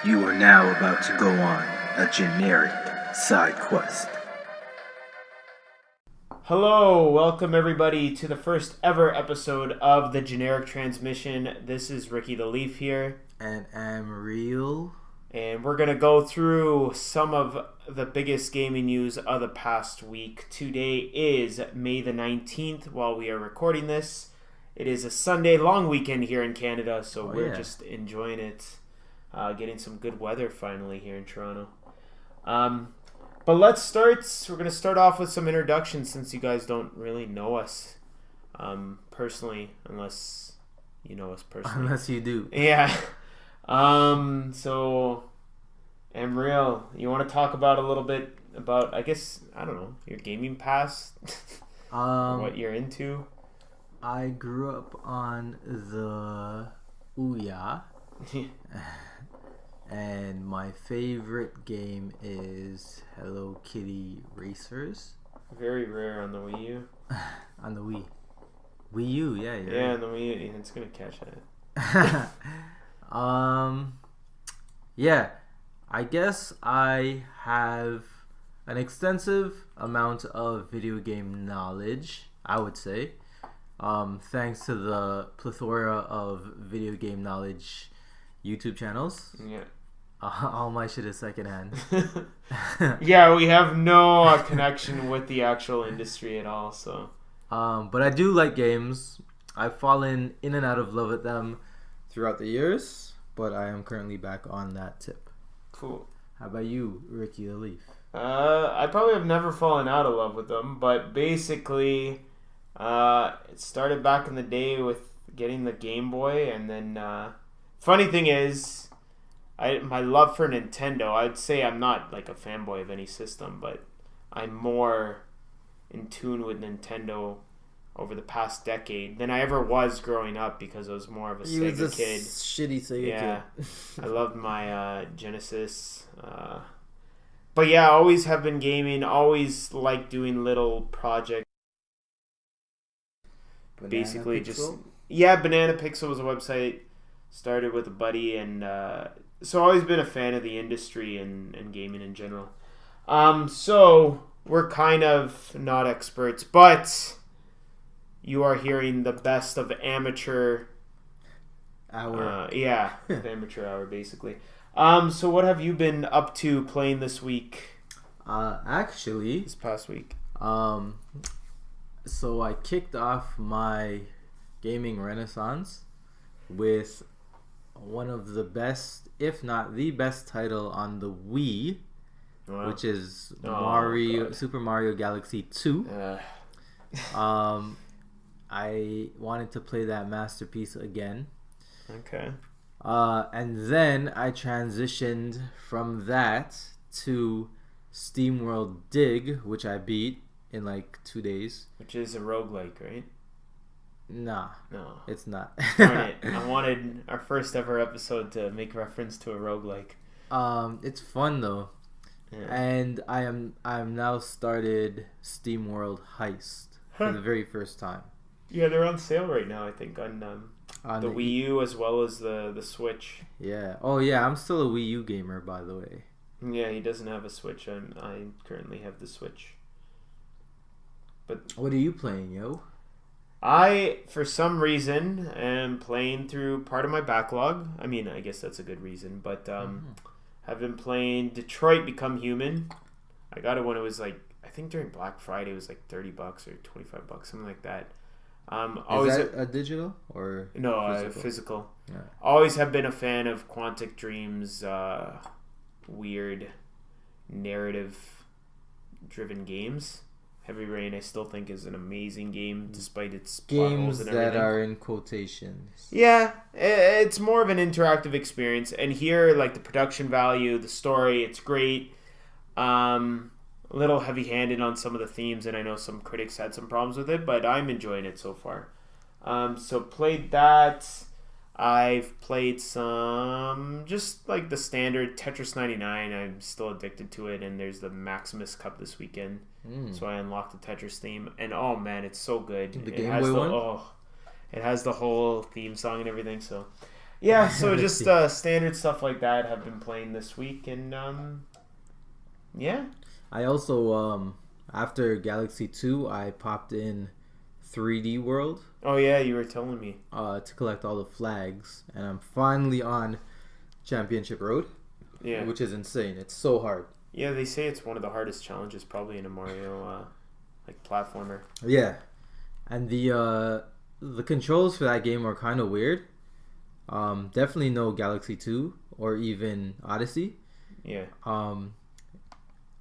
You are now about to go on a generic side quest. Hello, welcome everybody to the first ever episode of the Generic Transmission. This is Ricky the Leaf here. And I'm Real. And we're going to go through some of the biggest gaming news of the past week. Today is May the 19th while we are recording this. It is a Sunday long weekend here in Canada, so we're just enjoying it. Getting some good weather finally here in Toronto. But let's start. We're going to start off with some introductions since you guys don't really know us personally, unless you know us personally. Unless you do. Yeah. So, Real, you want to talk about a little bit about, I guess, I don't know, your gaming past? What you're into? I grew up on the Ouya. And my favorite game is Hello Kitty Racers. Very rare on the Wii U. On the Wii. Wii U, yeah. Yeah, on the Wii U. It's going to catch that. Yeah. I guess I have an extensive amount of video game knowledge, I would say. Thanks to the plethora of video game knowledge YouTube channels. Yeah. All my shit is secondhand. Yeah, we have no connection with the actual industry at all, so. But I do like games. I've fallen in and out of love with them throughout the years, but I am currently back on that tip. Cool. How about you, Ricky the Leaf? I probably have never fallen out of love with them, but basically, it started back in the day with getting the Game Boy, and then, funny thing is, my love for Nintendo, I'd say I'm not like a fanboy of any system, but I'm more in tune with Nintendo over the past decade than I ever was growing up because I was more of a Sega kid. Shitty Sega kid. I loved my Genesis. But yeah, always have been gaming, always liked doing little projects. Basically just... Yeah, Banana Pixel was a website. Started with a buddy, and so always been a fan of the industry and gaming in general. So we're kind of not experts, but you are hearing the best of amateur hour. Amateur hour basically. So what have you been up to playing this week? Actually, this past week. So I kicked off my gaming renaissance with one of the best, if not the best title on the Wii, which is Super Mario Galaxy 2. I wanted to play that masterpiece again. Okay. And then I transitioned from that to SteamWorld Dig, which I beat in like 2 days. Which is a roguelike, right? Nah. No. It's not. Darn it. I wanted our first ever episode to make reference to a roguelike. It's fun though. Yeah. And I'm now started SteamWorld Heist for the very first time. Yeah, they're on sale right now, I think, on the Wii U as well as the Switch. Yeah. Oh yeah, I'm still a Wii U gamer, by the way. Yeah, he doesn't have a Switch. I currently have the Switch. But what are you playing, yo? I, for some reason, am playing through part of my backlog. I mean, I guess that's a good reason, but have been playing Detroit Become Human. I got it when it was like, I think during Black Friday it was like $30 or $25, something like that. Is that a digital or no? Physical. Yeah. Always have been a fan of Quantic Dream's weird narrative-driven games. Heavy Rain, I still think, is an amazing game, despite its plot holes and everything. Games that are in quotations. Yeah, it's more of an interactive experience. And here, like, the production value, the story, it's great. A little heavy-handed on some of the themes, and I know some critics had some problems with it, but I'm enjoying it so far. So played that. I've played some, just like the standard Tetris 99. I'm still addicted to it, and there's the Maximus Cup this weekend. So I unlocked the Tetris theme, and oh man, it's so good. The Game Boy one? It has the whole theme song and everything, so Yeah, so just standard stuff like that have been playing this week, and yeah. I also after Galaxy 2, I popped in 3D World. Oh yeah, you were telling me. To collect all the flags, and I'm finally on Championship Road. Yeah. Which is insane. It's so hard. Yeah, they say it's one of the hardest challenges probably in a Mario like platformer. Yeah, and the controls for that game are kind of weird. Definitely no Galaxy 2 or even Odyssey. Yeah.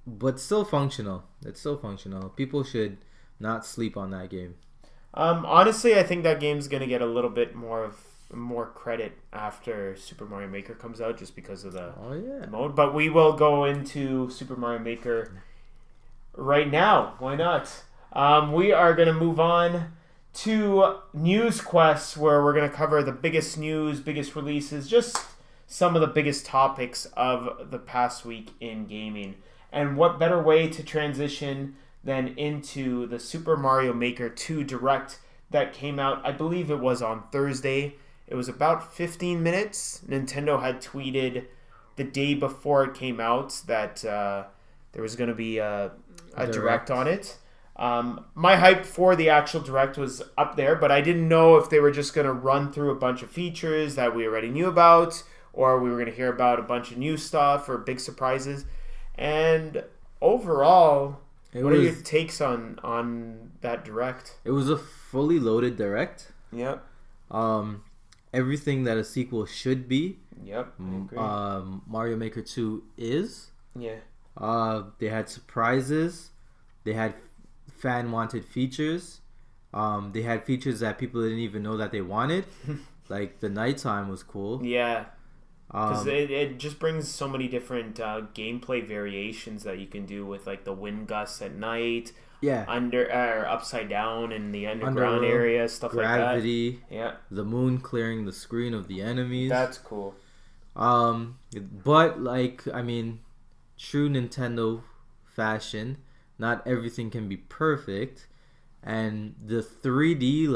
But still functional. It's still functional. People should not sleep on that game. Honestly, I think that game's gonna get a little bit more credit after Super Mario Maker comes out, just because of the mode. But we will go into Super Mario Maker right now. Why not? We are gonna move on to News Quests, where we're gonna cover the biggest news, biggest releases, just some of the biggest topics of the past week in gaming. And what better way to transition than into the Super Mario Maker 2 Direct that came out, I believe it was on Thursday. It was about 15 minutes. Nintendo had tweeted the day before it came out that there was going to be a Direct on it. My hype for the actual Direct was up there, but I didn't know if they were just going to run through a bunch of features that we already knew about, or we were going to hear about a bunch of new stuff or big surprises. And overall, what are your takes on that Direct? It was a fully loaded Direct. Yep. Everything that a sequel should be. Yep. I agree. Mario Maker 2 is. Yeah. They had surprises. They had fan-wanted features. They had features that people didn't even know that they wanted. Like the nighttime was cool. Yeah. Because it just brings so many different gameplay variations that you can do with like the wind gusts at night, under or upside down in the underground area, stuff gravity, like that. Yeah, the moon clearing the screen of the enemies. That's cool. But like I mean, true Nintendo fashion, not everything can be perfect, and the 3D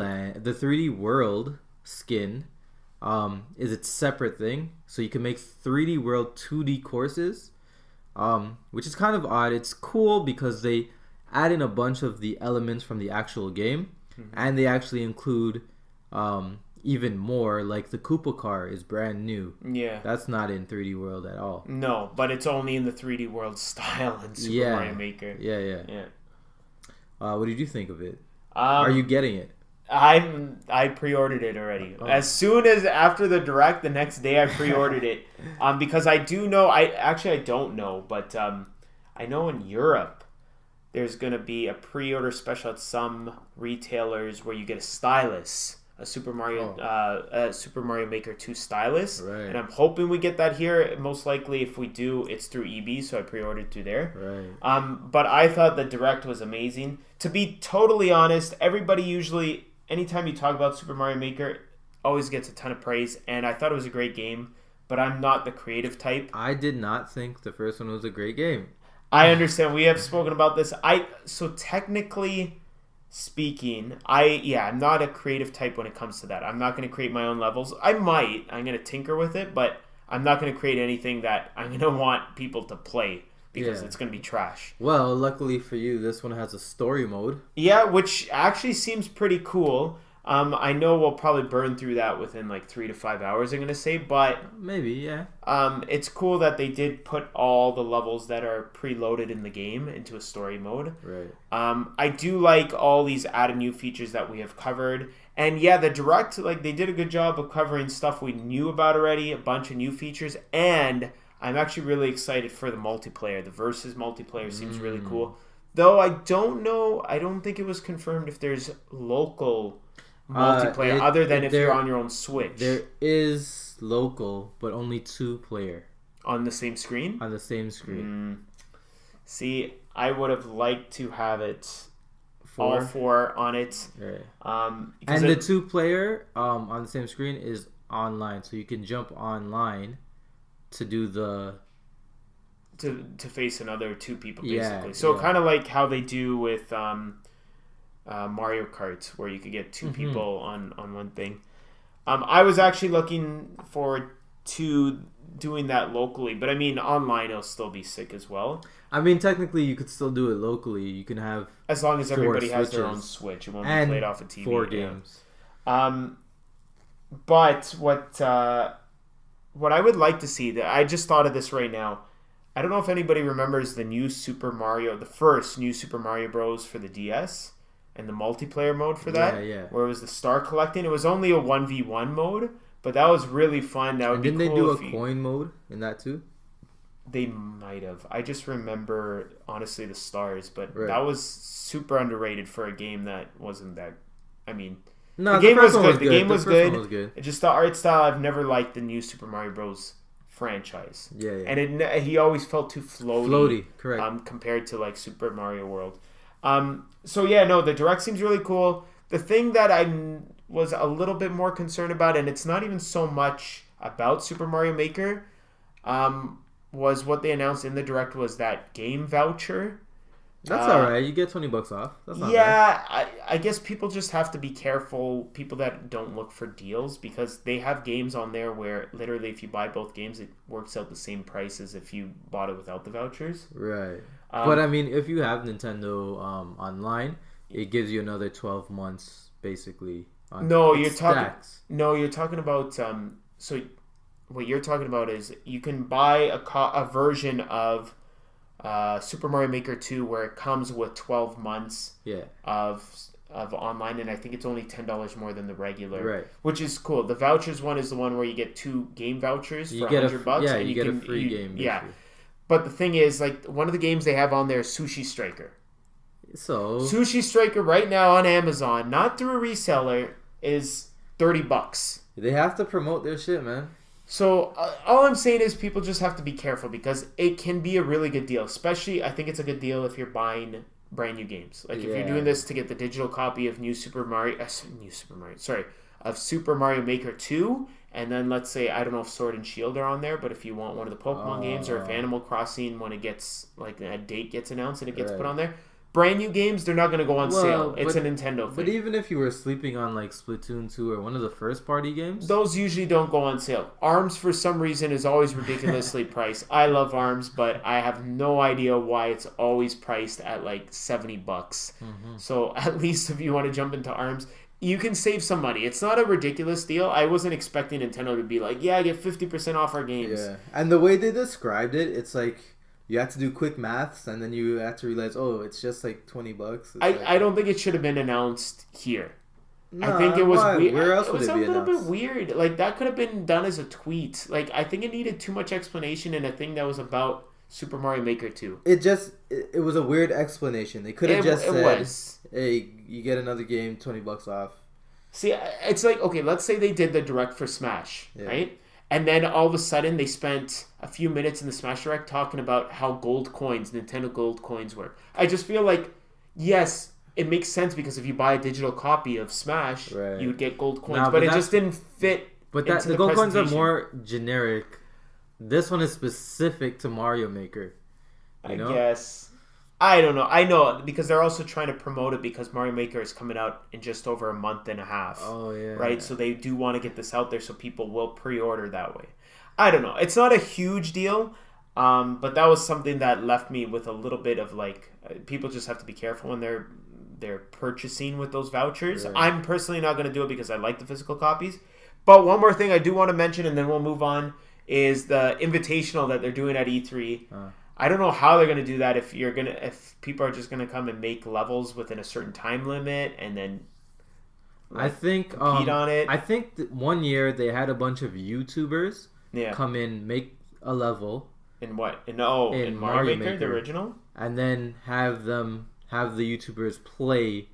world skin. Is its separate thing, so you can make 3D World 2D courses, which is kind of odd. It's cool because they add in a bunch of the elements from the actual game, and they actually include even more, like the Koopa car is brand new. Yeah. That's not in 3D World at all. No, but it's only in the 3D World style in Super Mario Maker. Yeah. What did you think of it? Are you getting it? I pre-ordered it already. Oh. As soon as after the Direct, the next day I pre-ordered it. Because I do know, I don't know, but I know in Europe there's going to be a pre-order special at some retailers where you get a stylus, a Super Mario Maker 2 stylus. Right. And I'm hoping we get that here. Most likely if we do, it's through EB, so I pre-ordered through there. Right. But I thought the Direct was amazing. To be totally honest, everybody usually, anytime you talk about Super Mario Maker, always gets a ton of praise, and I thought it was a great game, but I'm not the creative type. I did not think the first one was a great game. I understand. We have spoken about this. So technically speaking, I'm not a creative type when it comes to that. I'm not going to create my own levels. I'm going to tinker with it, but I'm not going to create anything that I'm going to want people to play, because it's going to be trash. Well, luckily for you, this one has a story mode. Yeah, which actually seems pretty cool. I know we'll probably burn through that within like 3 to 5 hours, I'm going to say, but maybe, yeah. It's cool that they did put all the levels that are preloaded in the game into a story mode. Right. I do like all these added new features that we have covered. And yeah, the Direct, like, they did a good job of covering stuff we knew about already, a bunch of new features, and I'm actually really excited for the multiplayer. The Versus multiplayer seems really cool. Though I don't think it was confirmed if there's local multiplayer other than if you're on your own Switch. There is local, but only 2-player. On the same screen? On the same screen. See, I would have liked to have it all 4 on it. Right. And the 2-player on the same screen is online, so you can jump online to do the to face another 2 people, basically. So kind of like how they do with Mario Kart, where you could get 2 people on one thing. I was actually looking forward to doing that locally, but I mean, online it'll still be sick as well. I mean, technically, you could still do it locally. You can have as long as everybody has their switches own Switch. It won't and be played off a TV. 4 games. But what I would like to see, that I just thought of this right now. I don't know if anybody remembers the first new Super Mario Bros. For the DS and the multiplayer mode for that, where it was the star collecting. It was only a 1v1 mode, but that was really fun. That would be cool. Didn't they do a coin mode in that too? They might have. I just remember, honestly, the stars, but that was super underrated for a game that wasn't that. I mean, no, the game was good. The game was good. It just the art style. I've never liked the new Super Mario Bros. Franchise. Yeah. And he always felt too floaty. Floaty, correct. Compared to like Super Mario World. So yeah, no, the Direct seems really cool. The thing that I was a little bit more concerned about, and it's not even so much about Super Mario Maker, was what they announced in the Direct was that game voucher. That's all right. You get $20 off. That's not bad. I guess people just have to be careful, people that don't look for deals, because they have games on there where literally if you buy both games, it works out the same price as if you bought it without the vouchers. Right. But I mean, if you have Nintendo Online, it gives you another 12 months basically. You're talking about so what you're talking about is you can buy a version of Super Mario Maker 2 where it comes with 12 months of online, and I think it's only $10 more than the regular, which is cool. The vouchers one is the one where you get 2 game vouchers for $100. Yeah, you get a free game. Yeah, but the thing is, like, one of the games they have on there is Sushi Striker. So Sushi Striker right now on Amazon, not through a reseller, is $30. They have to promote their shit, man. So all I'm saying is people just have to be careful, because it can be a really good deal. Especially, I think it's a good deal if you're buying brand new games. Like if you're doing this to get the digital copy of Super Mario Maker 2, and then let's say, I don't know if Sword and Shield are on there, but if you want one of the Pokemon games, or if Animal Crossing, when it gets, like, a date gets announced and it gets put on there, brand new games, they're not going to go on sale. It's a Nintendo thing. But even if you were sleeping on like Splatoon 2 or one of the first party games, those usually don't go on sale. ARMS, for some reason, is always ridiculously priced. I love ARMS, but I have no idea why it's always priced at like $70. So at least if you want to jump into ARMS, you can save some money. It's not a ridiculous deal. I wasn't expecting Nintendo to be like, yeah, get 50% off our games. Yeah, and the way they described it, it's like you have to do quick maths, and then you have to realize, it's just like $20. I don't think it should have been announced here. Nah, I think it was weird. Where else it would was it be a little announced? bit weird. Like, that could have been done as a tweet. Like, I think it needed too much explanation in a thing that was about Super Mario Maker 2. It was a weird explanation. They could have just said, was. hey, you get another game, $20 off. See, it's like, okay, let's say they did the Direct for Smash, right? And then all of a sudden they spent a few minutes in the Smash Direct talking about how Nintendo Gold coins work. I just feel like, yes, it makes sense, because if you buy a digital copy of Smash, you would get gold coins. But it just didn't fit. But the gold coins are more generic. This one is specific to Mario Maker. I guess. I don't know. I know, because they're also trying to promote it, because Mario Maker is coming out in just over a month and a half. Oh, yeah. Right? So they do want to get this out there so people will pre-order that way. I don't know. It's not a huge deal, but that was something that left me with a little bit of, like, people just have to be careful when they're purchasing with those vouchers. Right. I'm personally not going to do it because I like the physical copies. But one more thing I do want to mention, and then we'll move on, is the invitational that they're doing at E3. I don't know how they're going to do that if people are just going to come and make levels within a certain time limit and then compete on it. I think one year they had a bunch of YouTubers come in, make a level. In what? In Mario Maker, the original? And then have the YouTubers play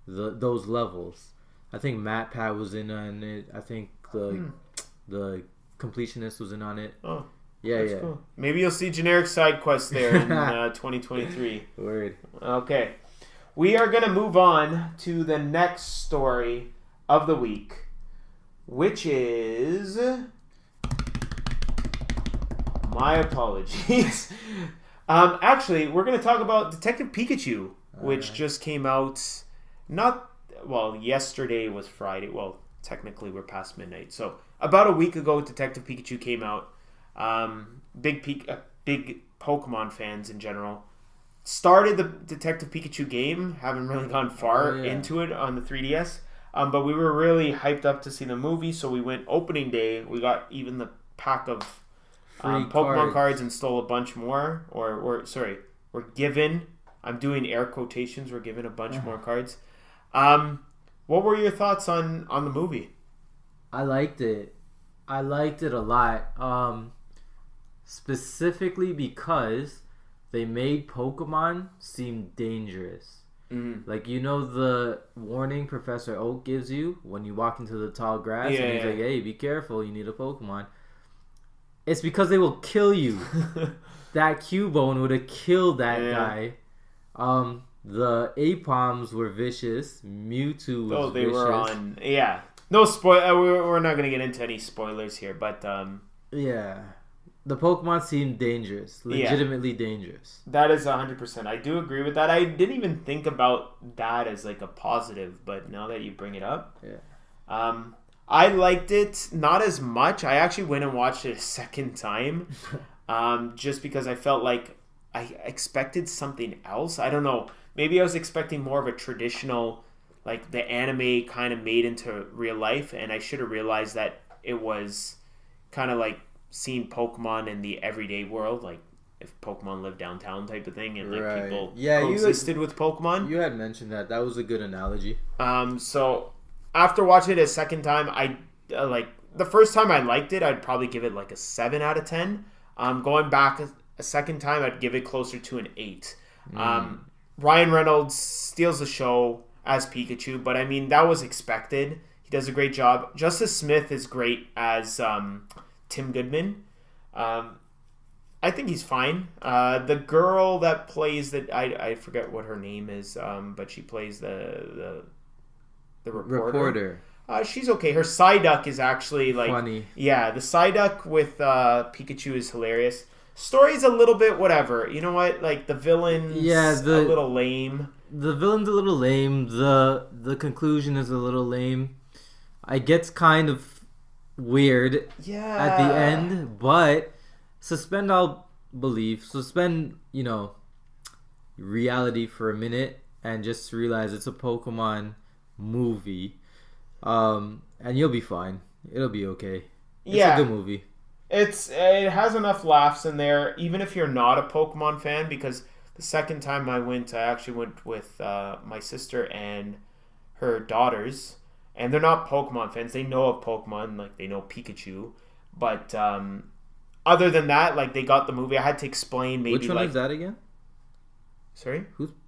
those levels. I think MatPat was in on it. I think the completionist was in on it. Oh. That's cool. Maybe you'll see generic side quests there in 2023. Word. Okay. We are going to move on to the next story of the week, which is... My apologies. Actually, we're going to talk about Detective Pikachu, which just came out yesterday was Friday. Well, technically we're past midnight. So about a week ago, Detective Pikachu came out. Big Pokemon fans in general started the Detective Pikachu game. Haven't really gone far into it on the 3DS. But we were really hyped up to see the movie, so we went opening day. We got even the pack of Pokemon cards and stole a bunch more. We're given. I'm doing air quotations. We're given a bunch more cards. What were your thoughts on the movie? I liked it. I liked it a lot. Specifically because they made Pokemon seem dangerous. Mm-hmm. Like, the warning Professor Oak gives you when you walk into the tall grass, and he's like, hey, be careful, you need a Pokemon. It's because they will kill you. That Cubone would have killed that guy. The Apoms were vicious. Mewtwo was vicious. Were on... Yeah. No spoil. We're not going to get into any spoilers here, but... Yeah. The Pokemon seemed dangerous. Legitimately dangerous. That is 100%. I do agree with that. I didn't even think about that as like a positive, but now that you bring it up... Yeah. I liked it. Not as much. I actually went and watched it a second time. Just because I felt like I expected something else. I don't know. Maybe I was expecting more of a traditional, like the anime kind of made into real life, and I should have realized that it was kind of like seeing Pokemon in the everyday world, like if Pokemon lived downtown type of thing, and like people coexisted with Pokemon. You had mentioned that. That was a good analogy. So after watching it a second time, I the first time I liked it, I'd probably give it like a 7 out of 10. Going back a second time, I'd give it closer to an 8. Ryan Reynolds steals the show as Pikachu, but I mean, that was expected. He does a great job. Justice Smith is great as Tim Goodman. I think he's fine. The girl that plays that, I forget what her name is, but she plays the reporter. She's okay. Her Psyduck is actually like funny. Yeah, the Psyduck with Pikachu is hilarious. Story's a little bit whatever. You know what? Like the villain's a little lame. The villain's a little lame. The conclusion is a little lame. It gets kind of weird at the end, but suspend all belief. Suspend, reality for a minute and just realize it's a Pokemon movie. And you'll be fine. It'll be okay. It's a good movie. It has enough laughs in there, even if you're not a Pokemon fan, because the second time I actually went with my sister and her daughters, and they're not Pokemon fans. They know of Pokemon, like they know Pikachu, but other than that, like they got the movie. I had to explain maybe. Which one is that again? Sorry?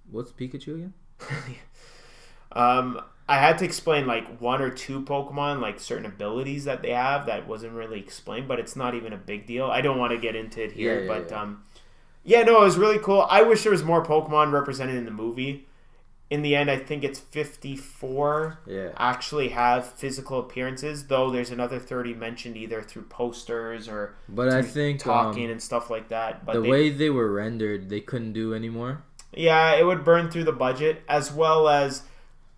What's Pikachu again? I had to explain like 1 or 2 Pokemon, like certain abilities that they have that wasn't really explained, but it's not even a big deal. I don't want to get into it here, it was really cool. I wish there was more Pokemon represented in the movie. In the end, I think it's 54 actually have physical appearances, though there's another 30 mentioned either through posters or I think talking and stuff like that. But way they were rendered, they couldn't do anymore. Yeah, it would burn through the budget, as well as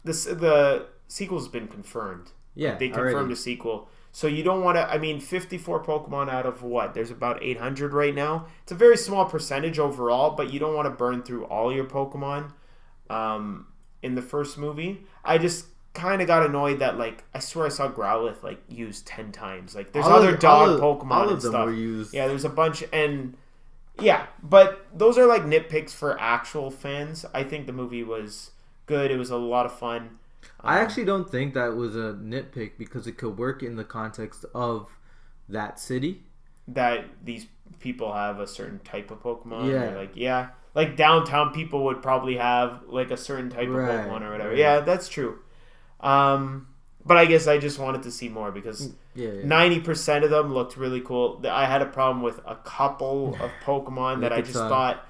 the sequel's been confirmed. Yeah, they confirmed a sequel. So you don't want to... 54 Pokemon out of what? There's about 800 right now. It's a very small percentage overall, but you don't want to burn through all your Pokemon in the first movie. I just kind of got annoyed that, like, I swear I saw Growlithe, like, used 10 times. Like, there's other dog Pokemon all and of them stuff. Were used. Yeah, there's a bunch, and... Yeah, but those are, like, nitpicks for actual fans. I think the movie was good. It was a lot of fun. I actually don't think that was a nitpick because it could work in the context of that city. That these people have a certain type of Pokemon. Yeah. Like downtown people would probably have like a certain type of Pokemon or whatever. Right. Yeah, that's true. But I guess I just wanted to see more because 90% of them looked really cool. I had a problem with a couple of Pokemon that I just thought...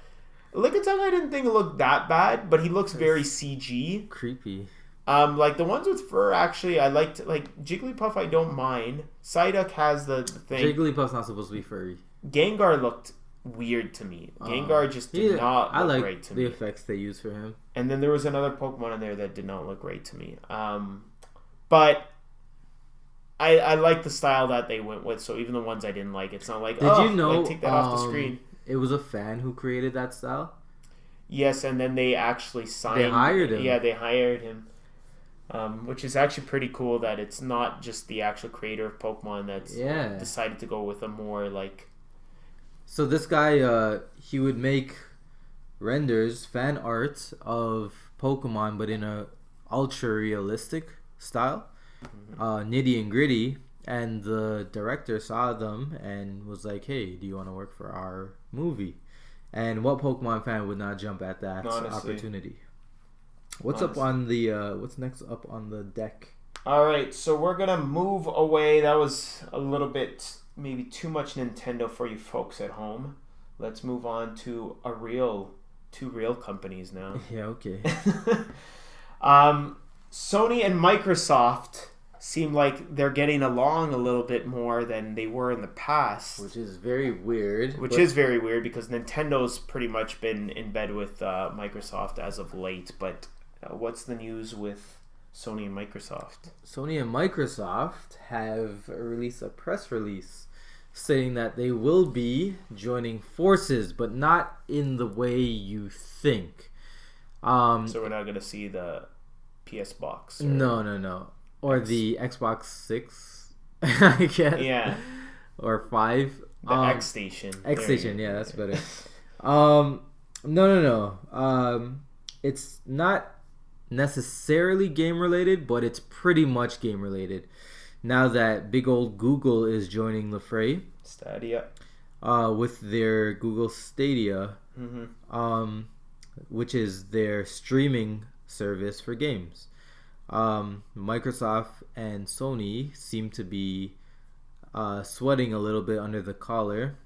Lickitung I didn't think it looked that bad, but he looks very CG. Creepy. Like the ones with fur, actually, I liked. Like Jigglypuff, I don't mind. Psyduck has the thing. Jigglypuff's not supposed to be furry. Gengar looked weird to me. Gengar just did not look great to me. I like the effects they used for him. And then there was another Pokemon in there that did not look great to me. But I like the style that they went with. So even the ones I didn't like, it's not like, Did you know? take that off the screen. It was a fan who created that style. Yes, and then they actually signed. They hired him. Yeah, they hired him. Which is actually pretty cool that it's not just the actual creator of Pokemon that's decided to go with a more like... So this guy, he would make renders, fan art of Pokemon, but in a ultra realistic style, nitty and gritty. And the director saw them and was like, "Hey, do you want to work for our movie?" And what Pokemon fan would not jump at that opportunity? What's up on the what's next up on the deck? All right, so we're gonna move away. That was a little bit maybe too much Nintendo for you folks at home. Let's move on to two real companies now. Yeah, okay. Sony and Microsoft seem like they're getting along a little bit more than they were in the past. Which is very weird. Is very weird because Nintendo's pretty much been in bed with Microsoft as of late. But what's the news with Sony and Microsoft? Sony and Microsoft have released a press release saying that they will be joining forces, but not in the way you think. So we're not going to see the PS box? No. Or the Xbox 6, I guess. Yeah. Or 5. The X Station. X Station, yeah, that's better. No. It's not necessarily game related, but it's pretty much game related. Now that big old Google is joining the fray. Stadia. With their Google Stadia, which is their streaming service for games. Microsoft and Sony seem to be sweating a little bit under the collar,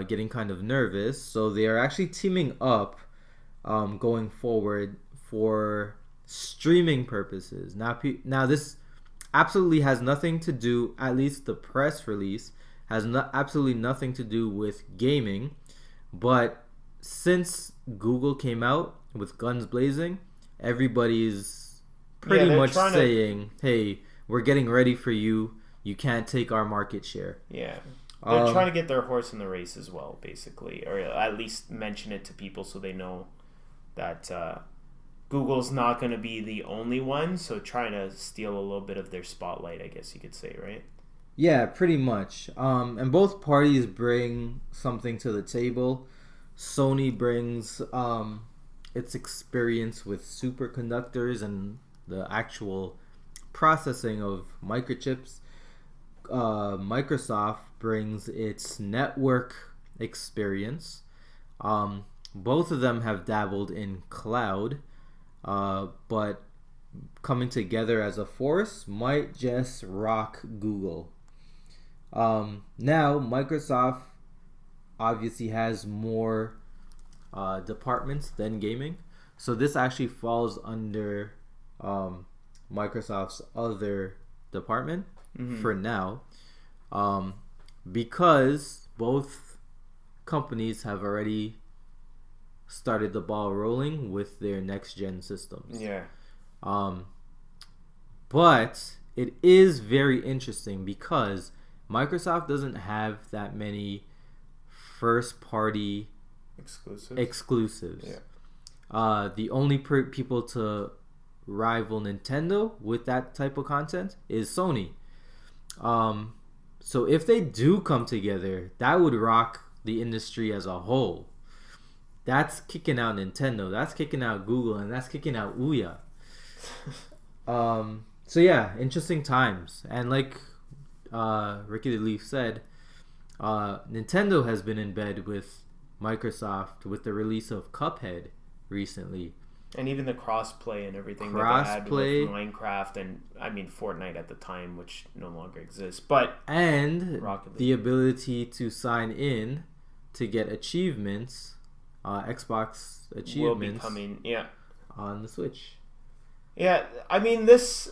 getting kind of nervous. So they are actually teaming up going forward for streaming purposes. Now this absolutely has nothing to do, at least the press release, has absolutely nothing to do with gaming. But since Google came out with guns blazing, everybody's pretty much saying, hey, we're getting ready for you. You can't take our market share. Yeah. They're trying to get their horse in the race as well, basically. Or at least mention it to people so they know that Google's not going to be the only one. So trying to steal a little bit of their spotlight, I guess you could say, right? Yeah, pretty much. And both parties bring something to the table. Sony brings its experience with superconductors and the actual processing of microchips. Microsoft brings its network experience. Both of them have dabbled in cloud, but coming together as a force might just rock Google. Now, Microsoft obviously has more departments than gaming, so this actually falls under Microsoft's other department for now, because both companies have already started the ball rolling with their next gen systems. Yeah. But it is very interesting because Microsoft doesn't have that many first party exclusives. Yeah. The only people to rival Nintendo with that type of content is Sony. So if they do come together, that would rock the industry as a whole. That's kicking out Nintendo, that's kicking out Google, and that's kicking out Ouya. So yeah, interesting times. And like Ricky the Leaf said, Nintendo has been in bed with Microsoft with the release of Cuphead recently. And even the crossplay and everything that they had with Minecraft and, I mean, Fortnite at the time, which no longer exists. And the ability to sign in to get achievements, Xbox achievements, will be coming, on the Switch. Yeah, I mean, it's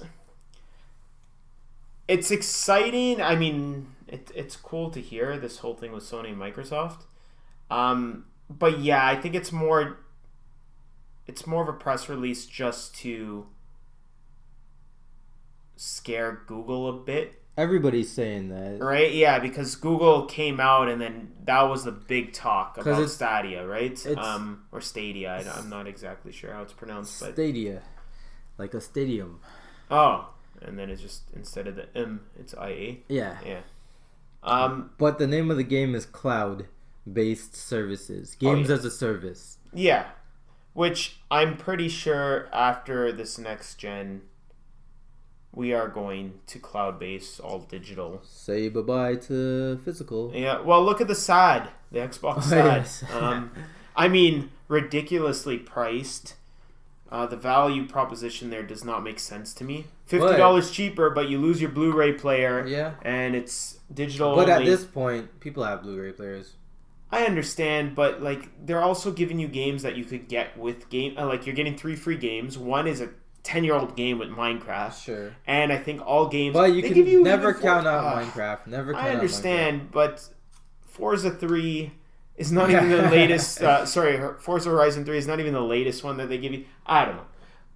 exciting. I mean, it's cool to hear this whole thing with Sony and Microsoft. But yeah, I think it's more of a press release just to scare Google a bit Everybody's saying that. Right? Yeah, because Google came out and then that was the big talk about Stadia, right? Or Stadia. I'm not exactly sure how it's pronounced. But Stadia. Like a stadium. Oh. And then it's just, instead of the M, it's IA. Yeah. Yeah. But the name of the game is cloud-based services. Games as a service. Yeah. Which I'm pretty sure after this next gen, we are going to cloud-based, all digital. Say bye-bye to physical. Yeah. Well, look at the SAD. The Xbox SAD. Yes. I mean, ridiculously priced. The value proposition there does not make sense to me. $50 cheaper, but you lose your Blu-ray player. Yeah. And it's digital But only. at this point, people have Blu-ray players. I understand, but like they're also giving you games that you could get with game. Like you're getting 3 free games. One is a 10-year-old game with Minecraft. Sure. And I think all games. But you can never count out Minecraft. Never. I understand, but Forza 3 is not even the latest. Forza Horizon 3 is not even the latest one that they give you. I don't know,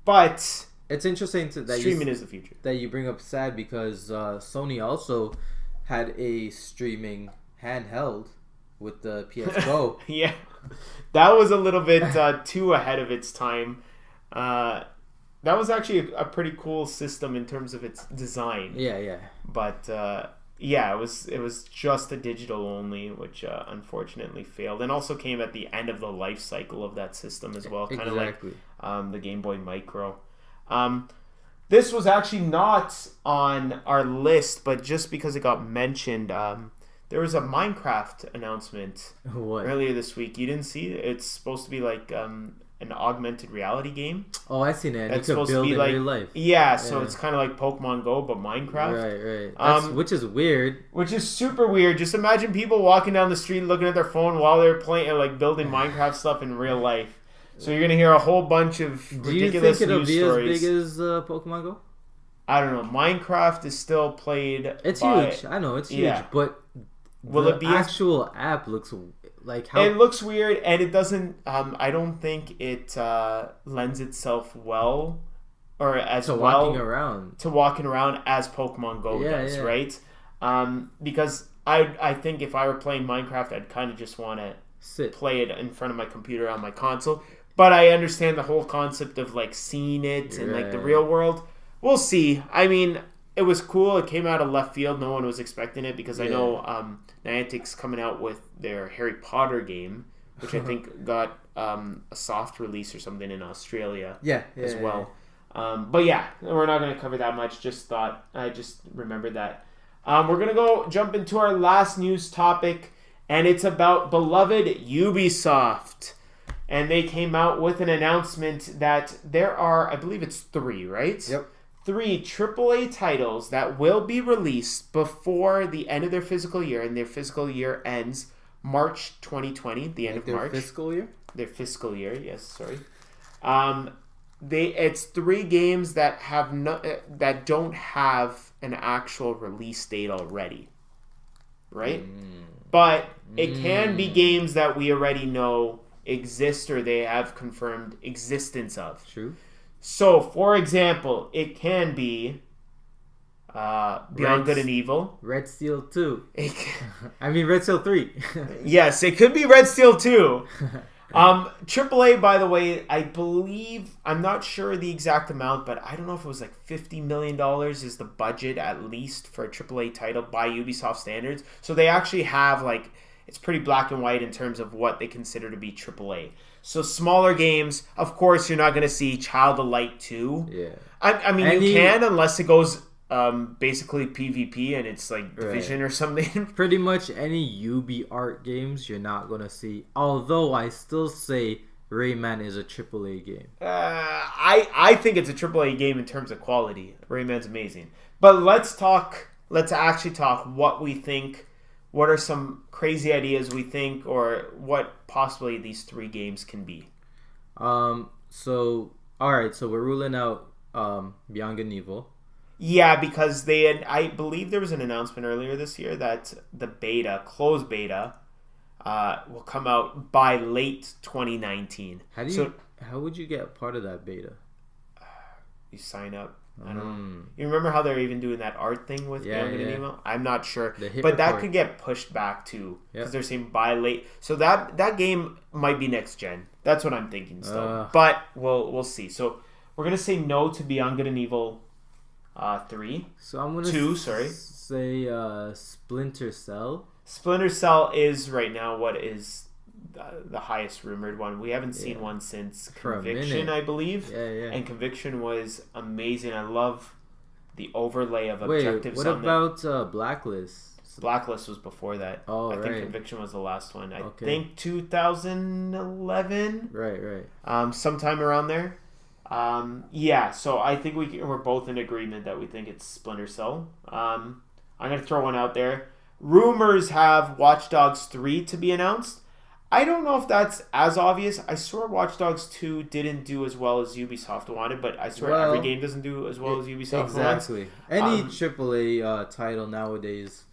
but it's interesting that streaming is the future. That you bring up SAD because Sony also had a streaming handheld with the PS Go. Yeah, that was a little bit too ahead of its time. That was actually a pretty cool system in terms of its design. Yeah. But yeah, it was just a digital only, which unfortunately failed, and also came at the end of the life cycle of that system as well, kind of like the Game Boy Micro. This was actually not on our list, but just because it got mentioned, there was a Minecraft announcement earlier this week. You didn't see it? It's supposed to be like an augmented reality game. Oh, I seen it. It's you could build in real life. Yeah, so it's kind of like Pokemon Go, but Minecraft. Right. Which is weird. Which is super weird. Just imagine people walking down the street looking at their phone while they're playing, like building Minecraft stuff in real life. So you're gonna hear a whole bunch of ridiculous news stories. Do you think it'll be as big as Pokemon Go? I don't know. Minecraft is still played. It's huge. I know it's huge, but will it be actual app looks like how it looks weird, and it doesn't. I don't think it lends itself well, or as to well walking around as Pokemon Go does, right? Because I think if I were playing Minecraft, I'd kind of just want to play it in front of my computer on my console. But I understand the whole concept of like seeing it in like the real world. We'll see. I mean, it was cool. It came out of left field. No one was expecting it because I know Niantic's coming out with their Harry Potter game, which I think got a soft release or something in Australia as well. But yeah, we're not going to cover that much. I just remembered that. We're going to jump into our last news topic, and it's about beloved Ubisoft. And they came out with an announcement that there are, I believe it's 3, right? Yep. 3 AAA titles that will be released before the end of their fiscal year, and their fiscal year ends March 2020, the end of March. Their fiscal year? Their fiscal year, yes, sorry. It's 3 games that that don't have an actual release date already, right? But it can be games that we already know exist or they have confirmed existence of. True. So, for example, it can be Beyond Good and Evil. Red Steel 2. Red Steel 3. Yes, it could be Red Steel 2. AAA, by the way, I believe, I'm not sure the exact amount, but I don't know if it was like $50 million is the budget at least for a AAA title by Ubisoft standards. So they actually have like, it's pretty black and white in terms of what they consider to be AAA. So smaller games, of course, you're not going to see Child of Light 2. Yeah. I mean, you can unless it goes basically PvP and it's like Division or something. Pretty much any Ubi art games you're not going to see. Although I still say Rayman is a AAA game. I think it's a AAA game in terms of quality. Rayman's amazing. But let's actually talk what we think. What are some crazy ideas we think, or what possibly these 3 games can be? So we're ruling out Beyond Good and Evil. Yeah, because I believe there was an announcement earlier this year that the closed beta, will come out by late 2019. How would you get part of that beta? You sign up I don't know. You remember how they're even doing that art thing with Beyond Good and Evil? I'm not sure. But that could get pushed back too. Because they're saying buy late. So that game might be next gen. That's what I'm thinking still. But we'll see. So we're going to say no to Beyond Good and Evil 3. So I'm going to say Splinter Cell. Splinter Cell is right now what is the highest rumored one. We haven't seen one since Conviction, I believe. And Conviction was amazing. I love the overlay of objectives. What about Blacklist? Blacklist was before that. I think Conviction was the last one. I think 2011. Right. Sometime around there. So I think we're both in agreement that we think it's Splinter Cell. I'm going to throw one out there. Rumors have Watch Dogs 3 to be announced. I don't know if that's as obvious. I swear Watch Dogs 2 didn't do as well as Ubisoft wanted, but I swear every game doesn't do as well as Ubisoft wants. Exactly. Any AAA title nowadays.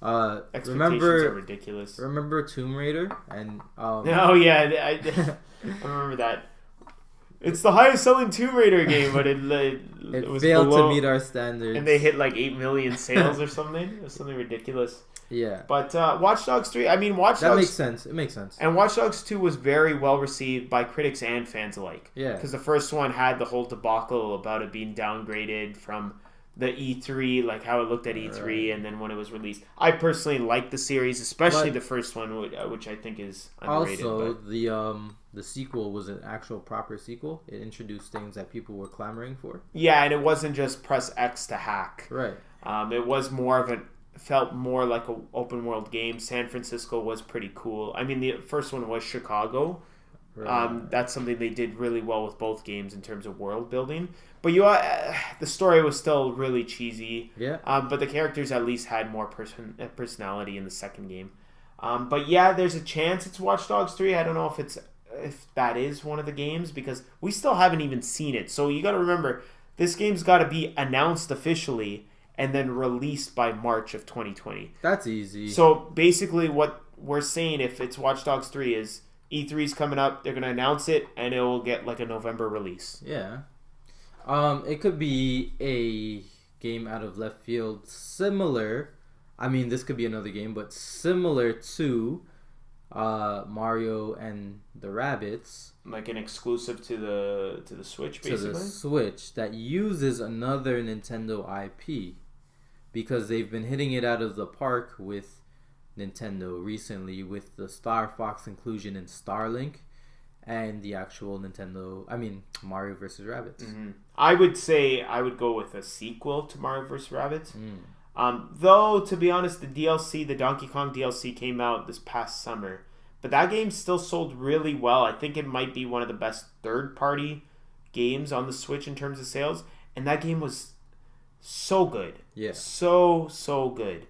Expectations are ridiculous. Remember Tomb Raider? And I remember that. It's the highest selling Tomb Raider game, but it was failed below, to meet our standards. And they hit like 8 million sales or something. It was something ridiculous. Yeah. But Watch Dogs 3, That makes sense. It makes sense. And Watch Dogs 2 was very well received by critics and fans alike. Yeah. Because the first one had the whole debacle about it being downgraded from the E3, like how it looked at E3, and then when it was released. I personally like the series, especially the first one, which I think is underrated. Also, the sequel was an actual proper sequel. It introduced things that people were clamoring for. Yeah, and it wasn't just press X to hack. Right. It was more of felt more like an open world game. San Francisco was pretty cool. I mean, the first one was Chicago. Right. That's something they did really well with both games in terms of world building. But the story was still really cheesy. Yeah. But the characters at least had more personality in the second game. But yeah, there's a chance it's Watch Dogs 3. I don't know if that is one of the games because we still haven't even seen it. So you got to remember, this game's got to be announced officially and then released by March of 2020. That's easy. So basically what we're saying, if it's Watch Dogs 3, is E3's coming up, they're going to announce it, and it will get like a November release. Yeah. It could be a game out of left field similar. I mean, this could be another game, but similar to Mario and the Rabbids. Like an exclusive to the Switch, basically? To the Switch that uses another Nintendo IP. Because they've been hitting it out of the park with Nintendo recently with the Star Fox inclusion in Starlink and the actual Mario vs. Rabbids. Mm-hmm. I would say I would go with a sequel to Mario vs. Rabbids. Though, to be honest, the Donkey Kong DLC came out this past summer. But that game still sold really well. I think it might be one of the best third-party games on the Switch in terms of sales. And that game was so good. Yeah. So good.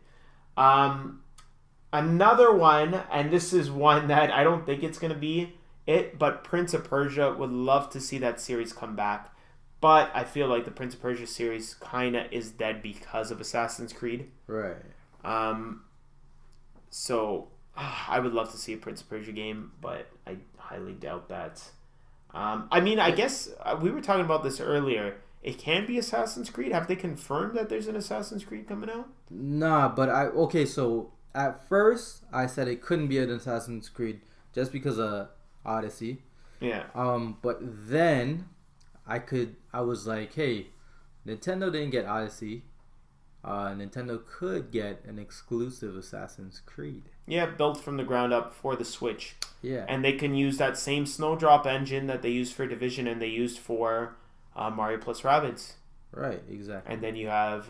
Another one, and this is one that I don't think it's going to be it, but Prince of Persia, would love to see that series come back. But I feel like the Prince of Persia series kind of is dead because of Assassin's Creed. Right. So I would love to see a Prince of Persia game, but I highly doubt that. I guess we were talking about this earlier. It can be Assassin's Creed. Have they confirmed that there's an Assassin's Creed coming out? Nah, but so at first I said it couldn't be an Assassin's Creed just because of Odyssey. Yeah. But then I was like, hey, Nintendo didn't get Odyssey. Nintendo could get an exclusive Assassin's Creed. Yeah, built from the ground up for the Switch. Yeah. And they can use that same Snowdrop engine that they used for Division and they used for Mario plus Rabbids. Right, exactly. And then you have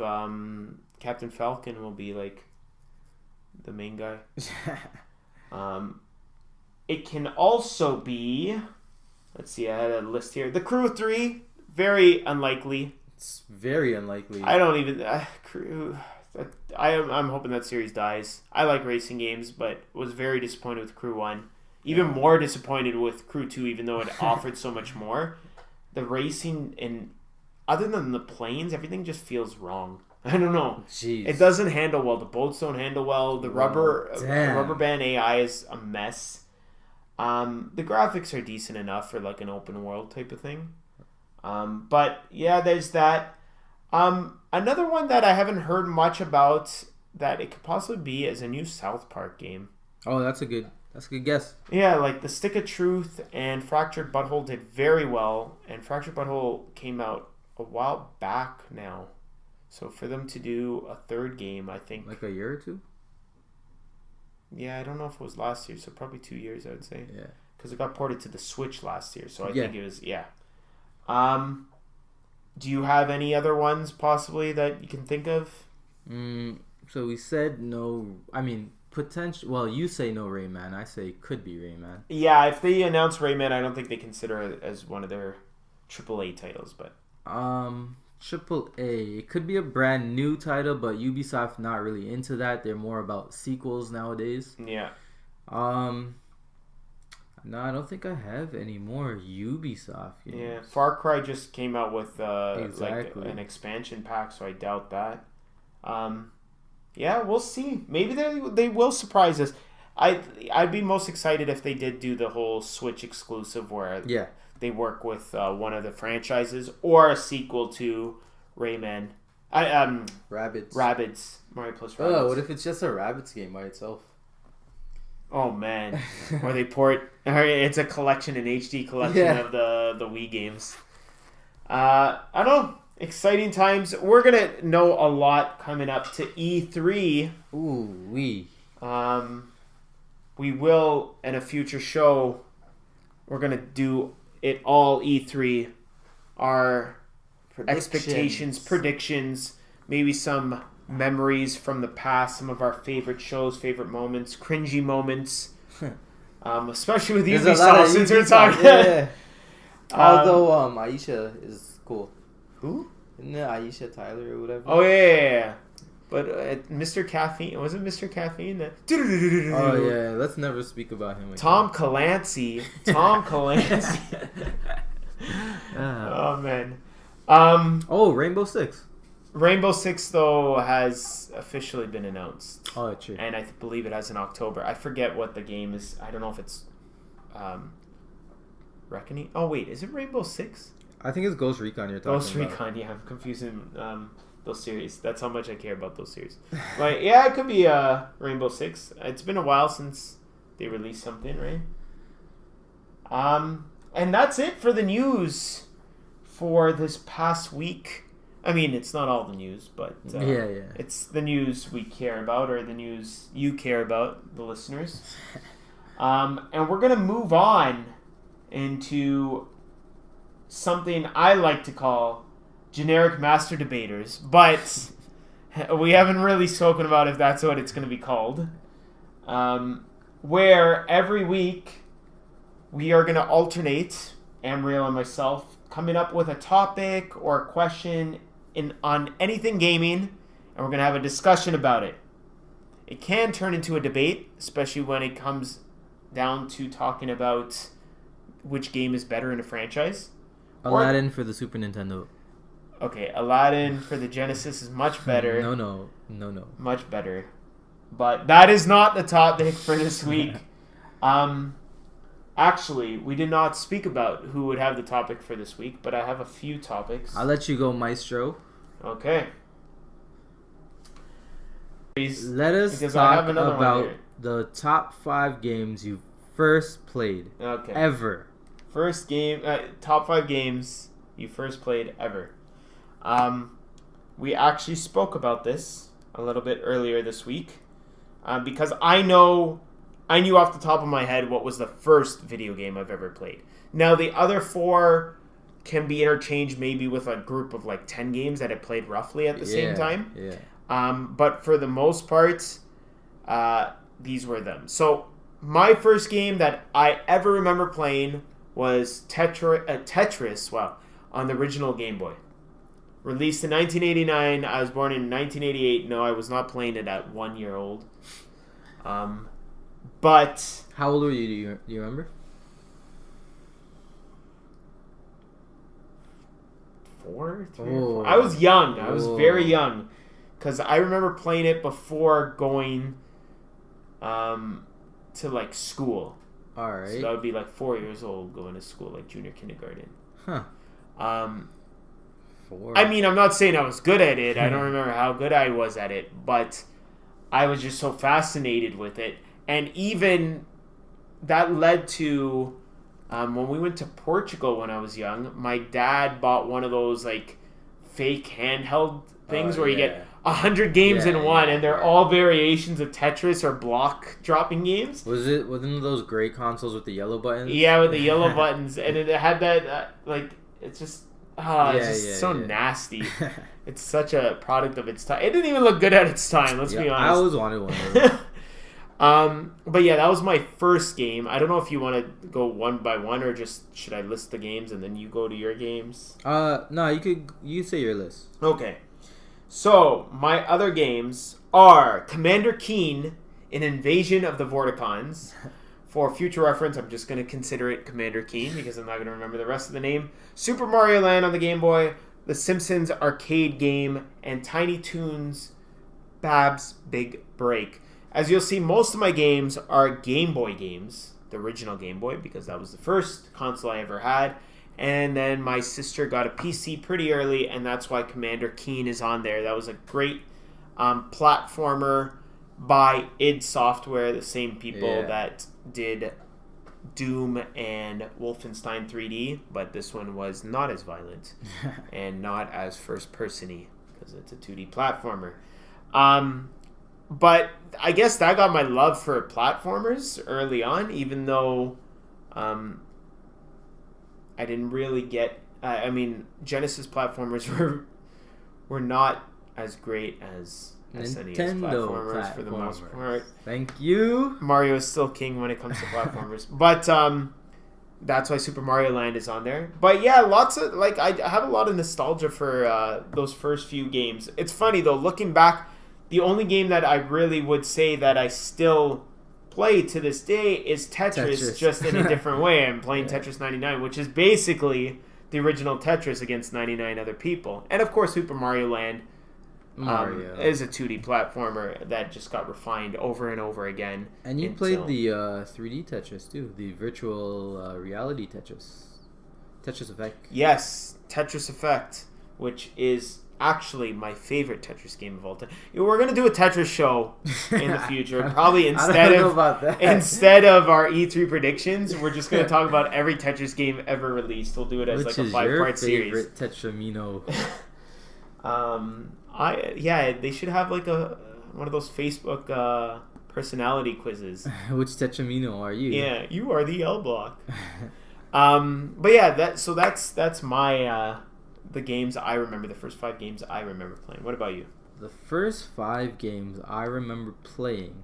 Captain Falcon will be like the main guy. It can also be, let's see, I had a list here. The Crew 3, very unlikely. It's very unlikely. I don't even Crew. I'm hoping that series dies. I like racing games, but was very disappointed with Crew 1. Even more disappointed with Crew 2, even though it offered so much more. The racing, and other than the planes, everything just feels wrong. I don't know. Jeez. It doesn't handle well. The boats don't handle well. The rubber band AI is a mess. The graphics are decent enough for like an open world type of thing. But yeah, there's that. Another one that I haven't heard much about that it could possibly be is a new South Park game. Oh, that's a good guess. Yeah, like the Stick of Truth and Fractured Butthole did very well, and Fractured Butthole came out a while back now. So for them to do a third game, I think Like a year or two? yeah, I don't know if it was last year, so probably 2 years, I would say. Yeah. Because it got ported to the Switch last year, so I Yeah. think it was, yeah. Do you have any other ones possibly that you can think of? So we said no. I mean, potential. Well, you say no Rayman. I say could be Rayman. Yeah, if they announce Rayman, I don't think they consider it as one of their AAA titles, but Triple A. It could be a brand new title, but Ubisoft not really into that. They're more about sequels nowadays. yeah. No, I don't think I have any more Ubisoft games. Yeah, Far Cry just came out with like Exactly. an expansion pack, so I doubt that. Yeah, we'll see. Maybe they will surprise us. I'd be most excited if they did do the whole Switch exclusive where Yeah. they work with one of the franchises or a sequel to Rayman. Rabbids. Rabbids. Mario plus Rabbids. Oh, what if it's just a Rabbids game by itself? Oh man, or they port, or it's a collection, an HD collection Yeah. of the Wii games. I don't know. Exciting times. We're gonna know a lot coming up to E3. Ooh, we. We will in a future show. We're gonna do it all E3. Our expectations, predictions, maybe some memories from the past, some of our favorite shows, favorite moments, cringy moments, especially with There's a lot of Ubisoft since we're Ubisoft, talking. yeah. Although Aisha is cool. Who? Isn't it Aisha Tyler or whatever? Oh yeah. But Mr. Caffeine, was it Mr. Caffeine? Oh yeah, let's never speak about him again. Tom Clancy. Oh man. Oh, Rainbow Six. Rainbow Six though has officially been announced. Oh, true. And I believe it has in October. I forget what the game is. I don't know if it's Reckoning. Oh wait, is it Rainbow Six? I think it's Ghost Recon you're talking Ghost about. Recon. Yeah, I'm confusing those series. That's how much I care about those series. But yeah, it could be Rainbow Six. It's been a while since they released something, right? And that's it for the news for this past week. I mean, it's not all the news, but yeah. it's the news we care about, or the news you care about, the listeners. And we're gonna move on into something I like to call generic master debaters, but we haven't really spoken about if that's what it's going to be called. Where every week we are going to alternate, Amriel and myself, coming up with a topic or a question on anything gaming, and we're going to have a discussion about it. It can turn into a debate, especially when it comes down to talking about which game is better in a franchise. Aladdin for the Super Nintendo. Okay, Aladdin for the Genesis is much better. No. Much better. But that is not the topic for this week. Actually, we did not speak about who would have the topic for this week, but I have a few topics. I'll let you go, Maestro. Okay. Let us talk about the top 5 games you first played. Okay. Ever. First game, top 5 games you first played ever. We actually spoke about this a little bit earlier this week because I knew off the top of my head what was the first video game I've ever played. Now the other 4 can be interchanged maybe with a group of like 10 games that I played roughly at the same time. Yeah. But for the most part, these were them. So my first game that I ever remember playing was Tetris, on the original Game Boy. Released in 1989. I was born in 1988. No, I was not playing it at 1 year old. But... How old were you? Do you remember? 4? 3 or 4? I was young. I was very young. Because I remember playing it before going to like school. Alright. So that would be like 4 years old going to school, like junior kindergarten. Huh. 4. I mean, I'm not saying I was good at it. I don't remember how good I was at it, but I was just so fascinated with it. And even that led to when we went to Portugal when I was young, my dad bought one of those like fake handheld things where you get 100 games in one, and they're all variations of Tetris or block dropping games. Was it one of those gray consoles with the yellow buttons? Yeah, with the yellow buttons, and it had that it's just so nasty. It's such a product of its time. It didn't even look good at its time. Let's be honest. I always wanted one of those. But yeah, that was my first game. I don't know if you want to go one by one or just should I list the games and then you go to your games? No, you say your list. Okay. So, my other games are Commander Keen, An Invasion of the Vorticons. For future reference, I'm just going to consider it Commander Keen because I'm not going to remember the rest of the name. Super Mario Land on the Game Boy, The Simpsons arcade game, and Tiny Toons Bab's Big Break. As you'll see, most of my games are Game Boy games. The original Game Boy, because that was the first console I ever had. And then my sister got a PC pretty early, and that's why Commander Keen is on there. That was a great platformer by id Software, the same people that did Doom and Wolfenstein 3D, but this one was not as violent and not as first-person-y because it's a 2D platformer. But I guess that got my love for platformers early on, even though I didn't really get... Genesis platformers were not as great as SNES platformers for the most part. Thank you. Mario is still king when it comes to platformers. But that's why Super Mario Land is on there. But yeah, lots of... I have a lot of nostalgia for those first few games. It's funny, though, looking back, the only game that I really would say that I still play to this day is Tetris. Just in a different way. I'm playing Tetris 99, which is basically the original Tetris against 99 other people. And, of course, Super Mario Land is a 2D platformer that just got refined over and over again. And you played the 3D Tetris, too. The virtual reality Tetris. Tetris Effect. Yes, Tetris Effect, which is actually my favorite Tetris game of all time. We're going to do a Tetris show in the future. Probably instead of our E3 predictions, we're just going to talk about every Tetris game ever released. We'll do it as Which a 5-part series. Which is your favorite Tetramino? They should have one of those Facebook personality quizzes. Which Tetramino are you? Yeah, you are the L block. But yeah, that's my the games I remember, the first 5 games I remember playing. What about you? The first 5 games I remember playing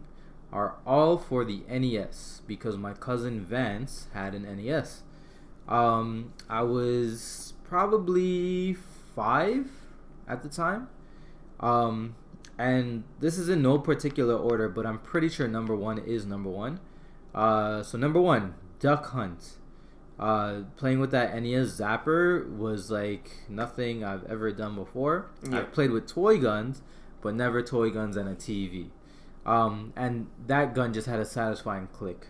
are all for the NES because my cousin Vance had an NES. I was probably 5 at the time. And this is in no particular order, but I'm pretty sure number 1 is number 1. So number 1, Duck Hunt. Playing with that NES Zapper was like nothing I've ever done before. Yeah. I've played with toy guns, but never toy guns and a TV. And that gun just had a satisfying click.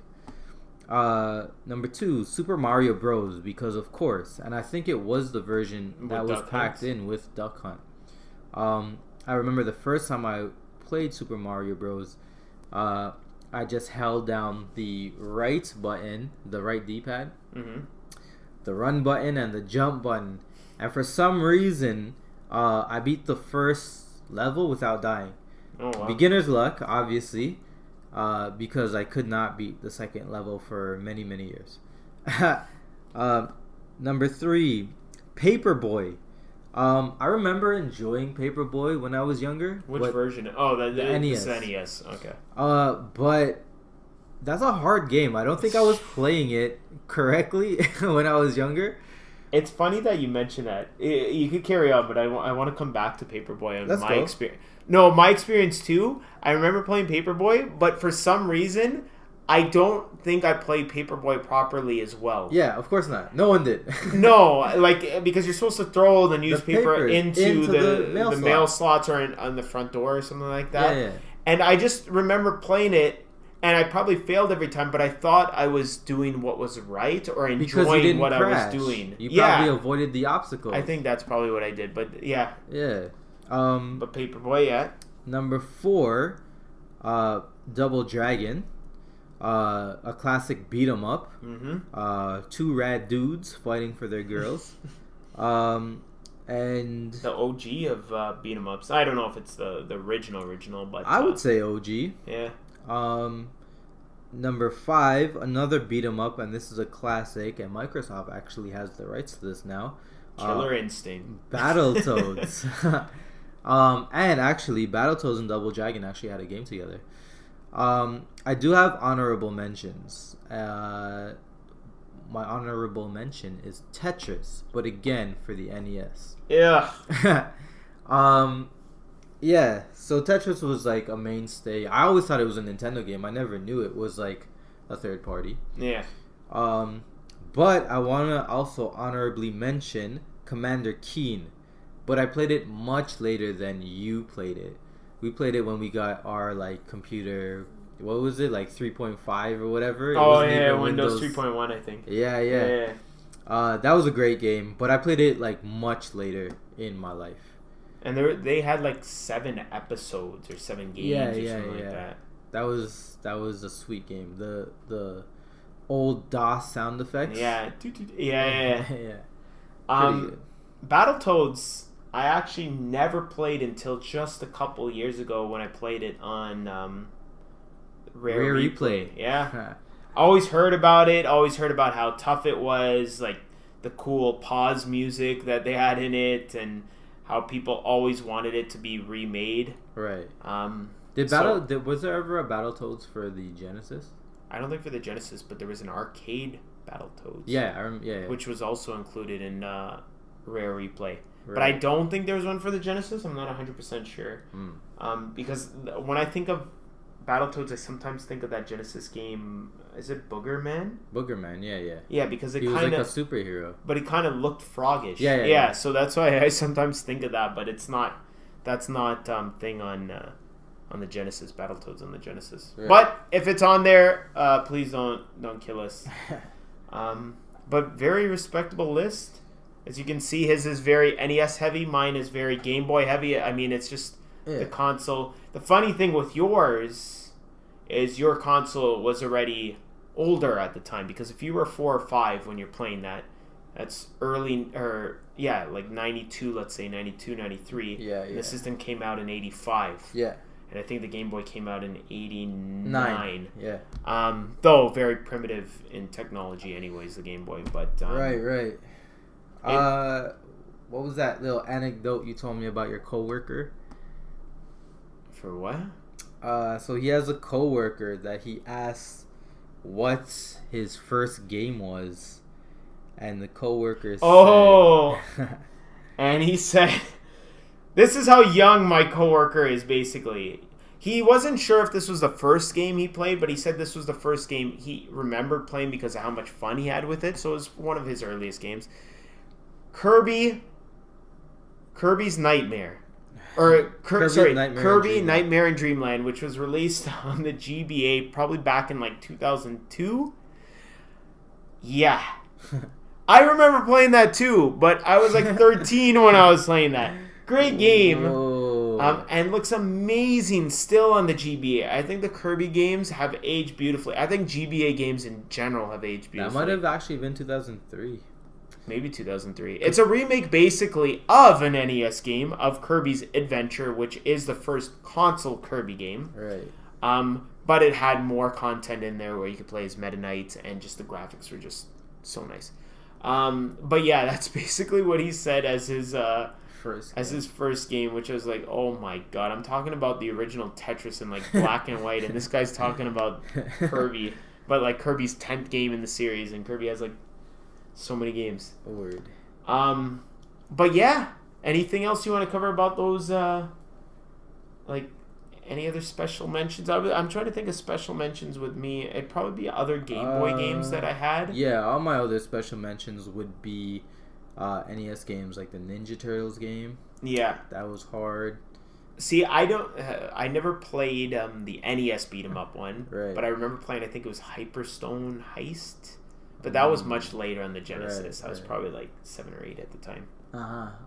Number 2, Super Mario Bros. Because of course, and I think it was the version that was packed in with Duck Hunt. I remember the first time I played Super Mario Bros. I just held down the right button, the right D-pad, the run button, and the jump button. And for some reason, I beat the first level without dying. Oh, wow. Beginner's luck, obviously, because I could not beat the second level for many, many years. Number 3, Paperboy. I remember enjoying Paperboy when I was younger. Which version? Oh, the NES. The NES. Okay. But that's a hard game. I don't think I was playing it correctly when I was younger. It's funny that you mentioned that. You could carry on, but I want to come back to Paperboy and my experience. No, my experience too. I remember playing Paperboy, but for some reason, I don't think I played Paperboy properly as well. Yeah, of course not. No one did. No, because you're supposed to throw the newspaper into the mail slots or on the front door or something like that. Yeah. And I just remember playing it And I probably failed every time, but I thought I was doing what was right or Because you enjoying didn't what crash. I was doing. You probably avoided the obstacles. I think that's probably what I did, but yeah. Yeah. But Paperboy, yeah. Number 4, Double Dragon. A classic beat 'em up. Mm-hmm. 2 rad dudes fighting for their girls. And the OG of beat 'em ups. I don't know if it's the original, but I would say OG. Yeah. Number 5, another beat 'em up, and this is a classic, and Microsoft actually has the rights to this now. Killer Instinct. Battletoads. And actually, Battletoads and Double Dragon actually had a game together. I do have honorable mentions. My honorable mention is Tetris, but again for the NES. Yeah. Yeah, so Tetris was like a mainstay. I always thought it was a Nintendo game. I never knew it was like a third party. Yeah. But I want to also honorably mention Commander Keen, but I played it much later than you played it. We played it when we got our like computer. What was it, like 3.5 or whatever? Windows 3.1, I think. Yeah. That was a great game, but I played it like much later in my life. And they had like 7 episodes or 7 games or something like that. That was a sweet game. The old DOS sound effects. Yeah. Yeah. Battletoads, I actually never played until just a couple years ago when I played it on Rare Replay. Yeah. Always heard about it. Always heard about how tough it was, like the cool pause music that they had in it, and how people always wanted it to be remade. Right. Was there ever a Battletoads for the Genesis? I don't think for the Genesis, but there was an arcade Battletoads. Yeah. Which was also included in Rare Replay. Right. But I don't think there was one for the Genesis. I'm not 100% sure. Because when I think of Battletoads, I sometimes think of that Genesis game. Is it Boogerman? Boogerman, yeah. Yeah, because he was like a superhero. But he kind of looked froggish. Yeah. So that's why I sometimes think of that, but it's not. That's not thing on the Genesis. Battletoads on the Genesis. Right. But if it's on there, please don't kill us. But very respectable list. As you can see, his is very NES heavy. Mine is very Game Boy heavy. I mean, it's just the console. The funny thing with yours is your console was already older at the time, because if you were 4 or 5 when you're playing that's early, or like 92, let's say 92, 93. Yeah. The system came out in 85. Yeah. And I think the Game Boy came out in 89. Yeah. Though very primitive in technology anyways, the Game Boy, but Right. What was that little anecdote you told me about your coworker? For what? So he has a coworker that he asked what his first game was, and the coworker said, and he said, this is how young my coworker is. Basically, he wasn't sure if this was the first game he played, but he said this was the first game he remembered playing because of how much fun he had with it. So it was one of his earliest games. Kirby's Nightmare. Kirby Nightmare in Dreamland, which was released on the GBA probably back in like 2002. Yeah. I remember playing that too, but I was like 13 when I was playing that. Great game. And looks amazing still on the GBA. I think the Kirby games have aged beautifully. I think GBA games in general have aged beautifully. That might have actually been 2003. Maybe 2003. It's a remake, basically, of an NES game, of Kirby's Adventure, which is the first console Kirby game. Right. But it had more content in there where you could play as Meta Knight, and just the graphics were just so nice. But yeah, that's basically what he said as his first game, which was like, oh my god, I'm talking about the original Tetris in like black and white, and this guy's talking about Kirby, but like Kirby's 10th game in the series, and Kirby has like so many games. A word. But yeah, anything else you want to cover about those? Like any other special mentions? I'm trying to think of special mentions with me. It'd probably be other Game Boy games that I had. Yeah, all my other special mentions would be NES games like the Ninja Turtles game. Yeah, that was hard. See, I don't. I never played the NES beat 'em up one, Right. but I remember playing. I think it was Hyperstone Heist, but that was much later on the Genesis. I was probably like 7 or 8 at the time.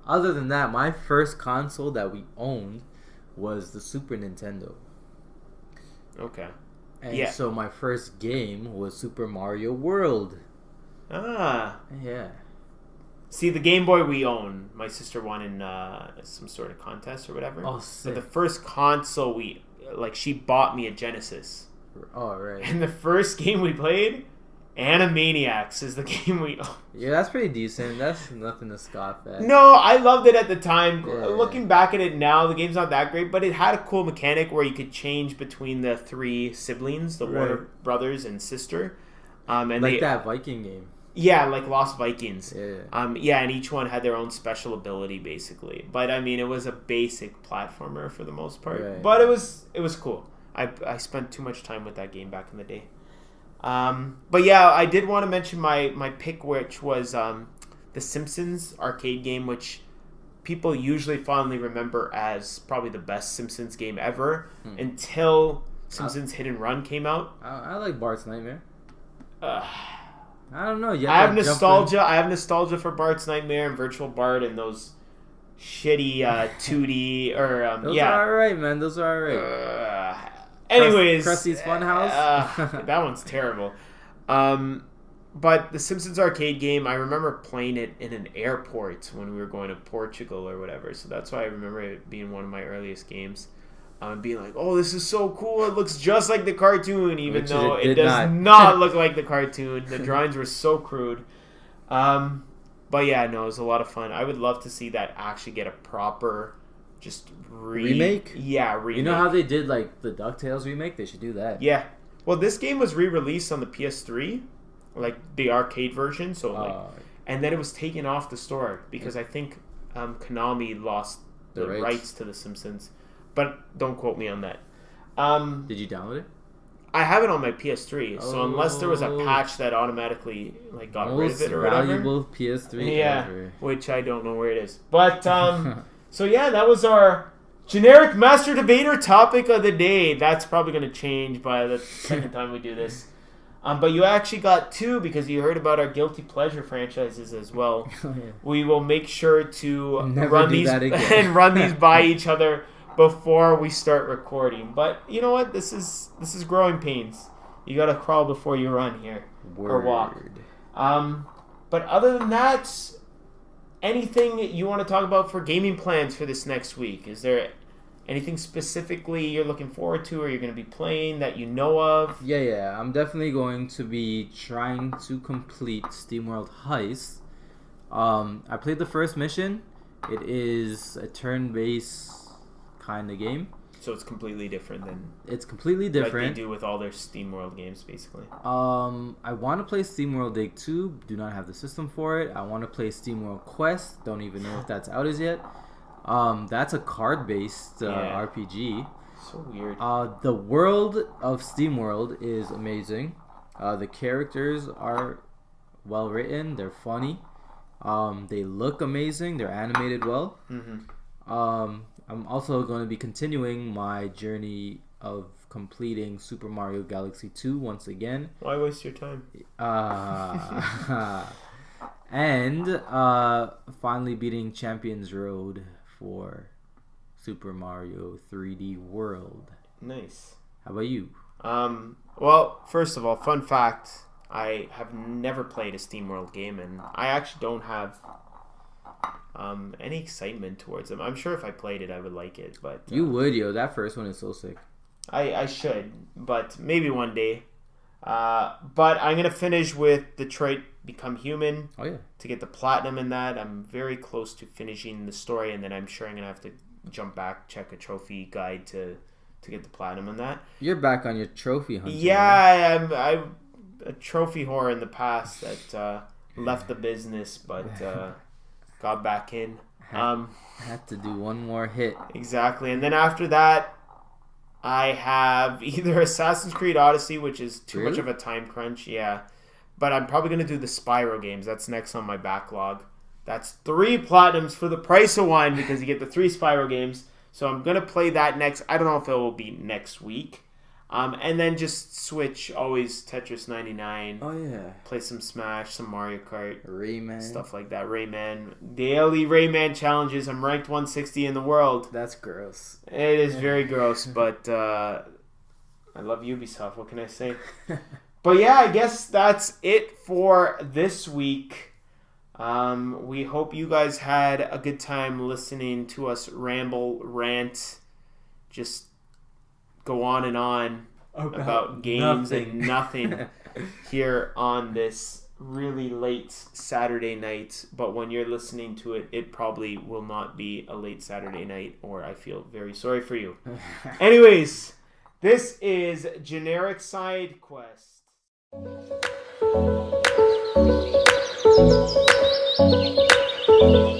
Other than that, my first console that we owned was the Super Nintendo. Okay. And so my first game was Super Mario World. Ah. Yeah. See, the Game Boy we own, my sister won in some sort of contest or whatever. Oh, sick. But the first console she bought me a Genesis. Oh, right. And the first game we played, Animaniacs is the game we own. Yeah, that's pretty decent. That's nothing to scoff at. No, I loved it at the time. Yeah. Looking back at it now, the game's not that great, but it had a cool mechanic where you could change between the 3 siblings, the Warner brothers and sister. And like that Viking game. Yeah, like Lost Vikings. Yeah. And each one had their own special ability, basically. But I mean, it was a basic platformer for the most part. Right. But it was cool. I spent too much time with that game back in the day. But yeah, I did want to mention my pick, which was the Simpsons arcade game, which people usually fondly remember as probably the best Simpsons game ever until Simpsons Hit and Run came out. I like Bart's Nightmare. I don't know. I have nostalgia. I have nostalgia for Bart's Nightmare and Virtual Bart and those shitty 2D or Those are alright, man. Those are alright. Anyways, Krusty's Funhouse. That one's terrible. But the Simpsons arcade game, I remember playing it in an airport when we were going to Portugal or whatever. So that's why I remember it being one of my earliest games. Being like, oh, this is so cool. It looks just like the cartoon, even though it does not look like the cartoon. The drawings were so crude. But yeah, no, it was a lot of fun. I would love to see that actually get a proper remake? Yeah, remake. You know how they did like the DuckTales remake? They should do that. Yeah. Well, this game was re-released on the PS3, like the arcade version. So and then it was taken off the store because I think Konami lost the rights to The Simpsons. But don't quote me on that. Did you download it? I have it on my PS3, so unless there was a patch that automatically got rid of it or whatever. Valuable PS3 ever. Which I don't know where it is. But so yeah, that was our generic master debater topic of the day. That's probably going to change by the second time we do this. But you actually got 2 because you heard about our guilty pleasure franchises as well. Oh, yeah. We will make sure to run these by each other before we start recording. But you know what? This is growing pains. You gotta crawl before you run here. Or walk. But other than that, anything you want to talk about for gaming plans for this next week? Is there anything specifically you're looking forward to or you're going to be playing that you know of? Yeah. I'm definitely going to be trying to complete SteamWorld Heist. I played the first mission. It is a turn-based kind of game. So it's completely different than... It's completely different. Like they do with all their SteamWorld games, basically. I want to play SteamWorld Dig 2. Do not have the system for it. I want to play SteamWorld Quest. Don't even know if that's out as yet. That's a card-based RPG. So weird. The world of SteamWorld is amazing. The characters are well written. They're funny. They look amazing. They're animated well. Mm-hmm. I'm also going to be continuing my journey of completing Super Mario Galaxy 2 once again. Why waste your time? And finally beating Champions Road for Super Mario 3D World. Nice. How about you? Well, first of all, fun fact, I have never played a SteamWorld game, and I actually don't have any excitement towards them. I'm sure if I played it, I would like it, but... You would, yo. That first one is so sick. I should, but maybe one day. But I'm going to finish with Detroit Become Human. Oh, yeah. To get the platinum in that. I'm very close to finishing the story, and then I'm sure I'm going to have to jump back, check a trophy guide to get the platinum in that. You're back on your trophy hunt. Yeah, I'm a trophy whore in the past that left the business, but got back in. Had to do one more hit. Exactly. And then after that, I have either Assassin's Creed Odyssey, which is too much of a time crunch, yeah. But I'm probably going to do the Spyro games. That's next on my backlog. That's 3 platinums for the price of 1 because you get the 3 Spyro games. So I'm going to play that next. I don't know if it will be next week. And then just switch, always Tetris 99. Oh, yeah. Play some Smash, some Mario Kart. Rayman. Stuff like that. Rayman. Daily Rayman challenges. I'm ranked 160 in the world. That's gross. It is very gross, but I love Ubisoft. What can I say? But yeah, I guess that's it for this week. We hope you guys had a good time listening to us ramble, rant, just go on and on about games and nothing here on this really late Saturday night. But when you're listening to it, it probably will not be a late Saturday night, or I feel very sorry for you. Anyways, this is Generic Side Quest. Thank you.